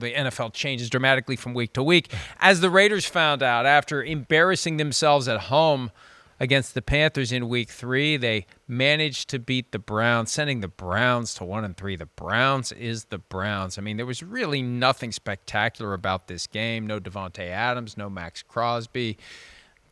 the NFL changes dramatically from week to week. As the Raiders found out after embarrassing themselves at home against the Panthers in week 3, they managed to beat the Browns, sending the Browns to 1-3. The Browns is the Browns. I mean, there was really nothing spectacular about this game. No Devontae Adams, no Max Crosby.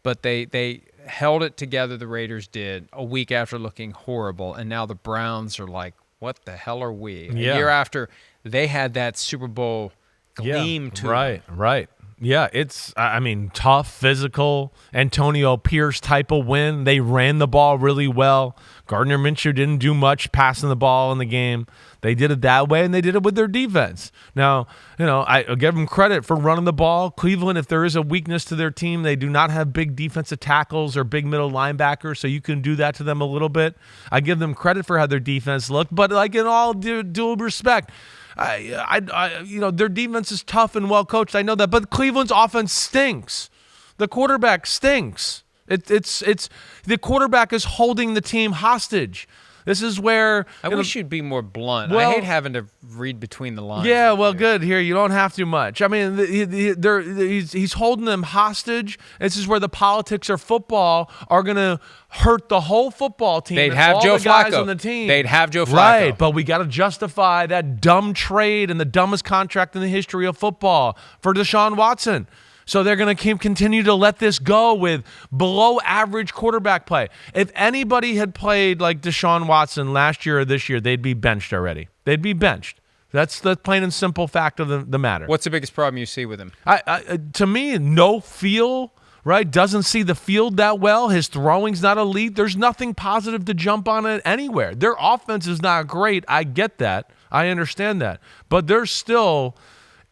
But they held it together, the Raiders did, a week after looking horrible. And now the Browns are like, what the hell are we? A year after they had that Super Bowl gleam to them. Right. Yeah, it's, I mean, tough, physical, Antonio Pierce type of win. They ran the ball really well. Gardner Minshew didn't do much passing the ball in the game. They did it that way, and they did it with their defense. Now, I give them credit for running the ball. Cleveland, if there is a weakness to their team, they do not have big defensive tackles or big middle linebackers, so you can do that to them a little bit. I give them credit for how their defense looked, but like in all due respect, their defense is tough and well coached. I know that, but Cleveland's offense stinks. The quarterback stinks. It's the quarterback is holding the team hostage. This is where I wish you'd be more blunt. I hate having to read between the lines. Yeah, well, good. Here, you don't have to much. I mean, he's holding them hostage. This is where the politics of football are going to hurt the whole football team. They'd have Joe Flacco on the team. They'd have Joe Flacco. Right, but we got to justify that dumb trade and the dumbest contract in the history of football for Deshaun Watson. So they're going to continue to let this go with below-average quarterback play. If anybody had played like Deshaun Watson last year or this year, they'd be benched already. They'd be benched. That's the plain and simple fact of the matter. What's the biggest problem you see with him? To me, no feel, right? Doesn't see the field that well. His throwing's not elite. There's nothing positive to jump on it anywhere. Their offense is not great. I get that. I understand that. But there's still...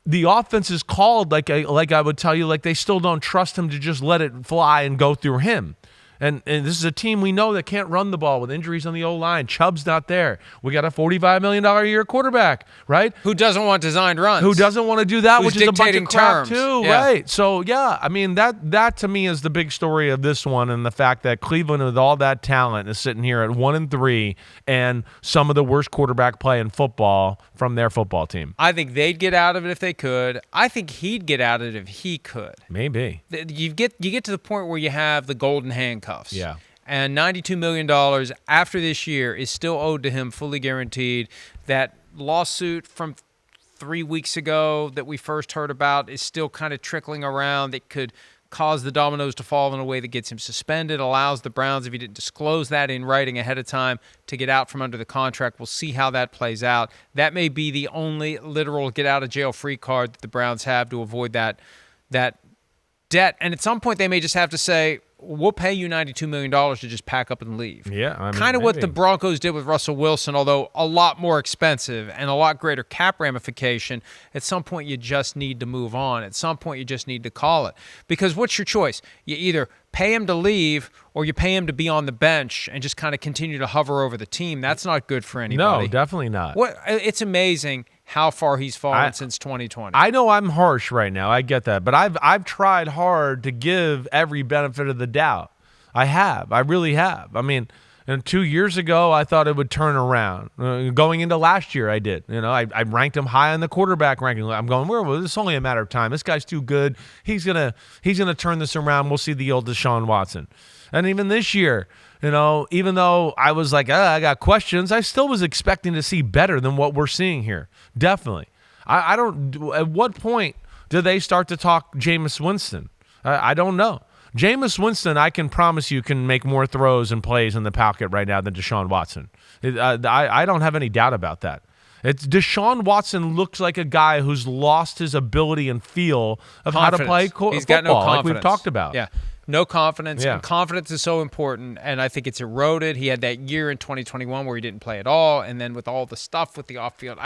The offense is called, like I would tell you, like they still don't trust him to just let it fly and go through him. And this is a team we know that can't run the ball with injuries on the O-line. Chubb's not there. We got a $45 million a year quarterback, right? Who doesn't want designed runs? Who doesn't want to do that, Who's which is a bunch of crap terms. too, Yeah. right? So, yeah, I mean, that to me is the big story of this one, and the fact that Cleveland, with all that talent, is sitting here at 1-3 and some of the worst quarterback play in football from their football team. I think they'd get out of it if they could. I think he'd get out of it if he could. Maybe. You get to the point where you have the golden handcuffs. Yeah. And $92 million after this year is still owed to him, fully guaranteed. That lawsuit from 3 weeks ago that we first heard about is still kind of trickling around. It could cause the dominoes to fall in a way that gets him suspended, allows the Browns, if he didn't disclose that in writing ahead of time, to get out from under the contract. We'll see how that plays out. That may be the only literal get-out-of-jail-free card that the Browns have to avoid that debt. And at some point, they may just have to say, we'll pay you $92 million to just pack up and leave. Yeah, I mean, kind of what the Broncos did with Russell Wilson, although a lot more expensive and a lot greater cap ramification. At some point, you just need to move on. At some point, you just need to call it. Because what's your choice? You either pay him to leave or you pay him to be on the bench and just kind of continue to hover over the team. That's not good for anybody. No, definitely not. It's amazing how far he's fallen since 2020. I know I'm harsh right now. I get that. But I've tried hard to give every benefit of the doubt. I have. I really have. I mean, 2 years ago, I thought it would turn around. Going into last year, I did. I ranked him high on the quarterback ranking. I'm going, well, it's only a matter of time. This guy's too good. He's gonna turn this around. We'll see the old Deshaun Watson. And even this year, even though I was like, I got questions, I still was expecting to see better than what we're seeing here. Definitely. I don't. At what point do they start to talk Jameis Winston? I don't know. Jameis Winston, I can promise you, can make more throws and plays in the pocket right now than Deshaun Watson. I don't have any doubt about that. Deshaun Watson looks like a guy who's lost his ability and feel of how to play football. He's got no confidence, like we've talked about. Yeah. No confidence, Yeah. and confidence is so important, and I think it's eroded. He had that year in 2021 where he didn't play at all, and then with all the stuff with the off-field,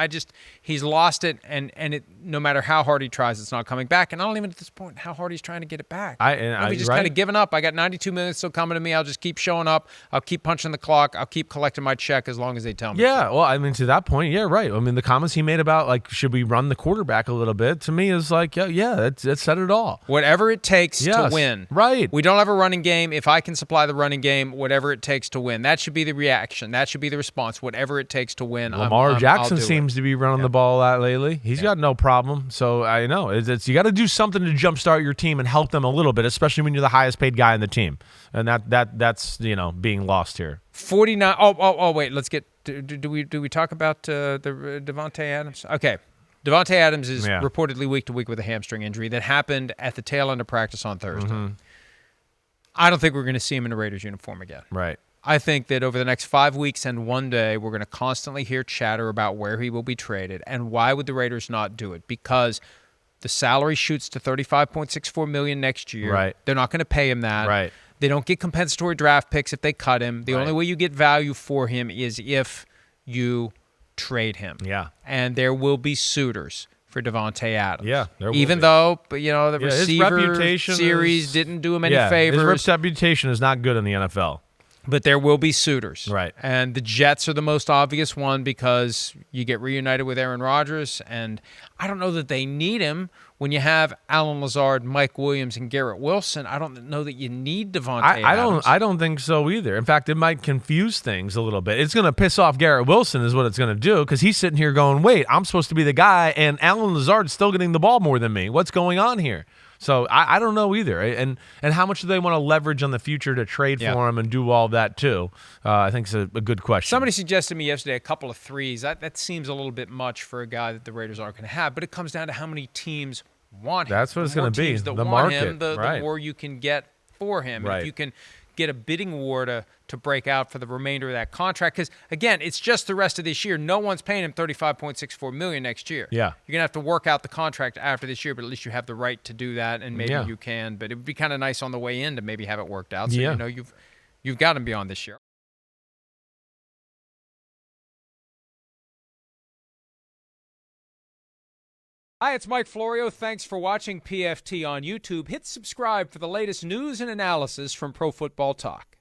he's lost it, and it, no matter how hard he tries, it's not coming back, and I don't even at this point how hard he's trying to get it back. He's just kind of given up. I got $92 million still coming to me. I'll just keep showing up. I'll keep punching the clock. I'll keep collecting my check as long as they tell me. Yeah, well, I mean, to that point, yeah, right. I mean, the comments he made about, like, should we run the quarterback a little bit, to me is like, yeah, that said it all. Whatever it takes to win. Right. We don't have a running game. If I can supply the running game, whatever it takes to win. That should be the reaction. That should be the response. Whatever it takes to win. Lamar Jackson I'll do seems to be running the ball a lot lately. He's got no problem. So I know it's you got to do something to jumpstart your team and help them a little bit, especially when you're the highest paid guy in the team, and that's being lost here. 49. Oh, wait. Let's get. Do we talk about the Devontae Adams? Okay. Devontae Adams is reportedly week to week with a hamstring injury that happened at the tail end of practice on Thursday. Mm-hmm. I don't think we're going to see him in a Raiders uniform again. Right. I think that over the next 5 weeks and 1 day, we're going to constantly hear chatter about where he will be traded. And why would the Raiders not do it? Because the salary shoots to $35.64 million next year. Right. They're not going to pay him that. Right. They don't get compensatory draft picks if they cut him. The only way you get value for him is if you trade him. Yeah. And there will be suitors for Devontae Adams. Yeah, there will Even be. though, the receiver reputation series didn't do him any His favors. reputation is not good in the NFL. But there will be suitors. Right. And the Jets are the most obvious one because you get reunited with Aaron Rodgers, and I don't know that they need him when you have Alan Lazard, Mike Williams, and Garrett Wilson. I don't know that you need Devontae Adams. I don't think so either. In fact, it might confuse things a little bit. It's going to piss off Garrett Wilson is what it's going to do because he's sitting here going, wait, I'm supposed to be the guy, and Alan Lazard's still getting the ball more than me. What's going on here? So I don't know either. And how much do they want to leverage on the future to trade for him and do all that too? I think it's a good question. Somebody suggested to me yesterday a couple of threes. That seems a little bit much for a guy that the Raiders aren't going to have, but it comes down to how many teams want him. That's what it's going to be. The The want market. him, the more you can get for him. Right. If you can get a bidding war to break out for the remainder of that contract. Because, again, it's just the rest of this year. No one's paying him $35.64 million next year. Yeah. You're going to have to work out the contract after this year, but at least you have the right to do that, and maybe you can. But it would be kind of nice on the way in to maybe have it worked out. So, you've got him beyond this year. Hi, it's Mike Florio. Thanks for watching PFT on YouTube. Hit subscribe for the latest news and analysis from Pro Football Talk.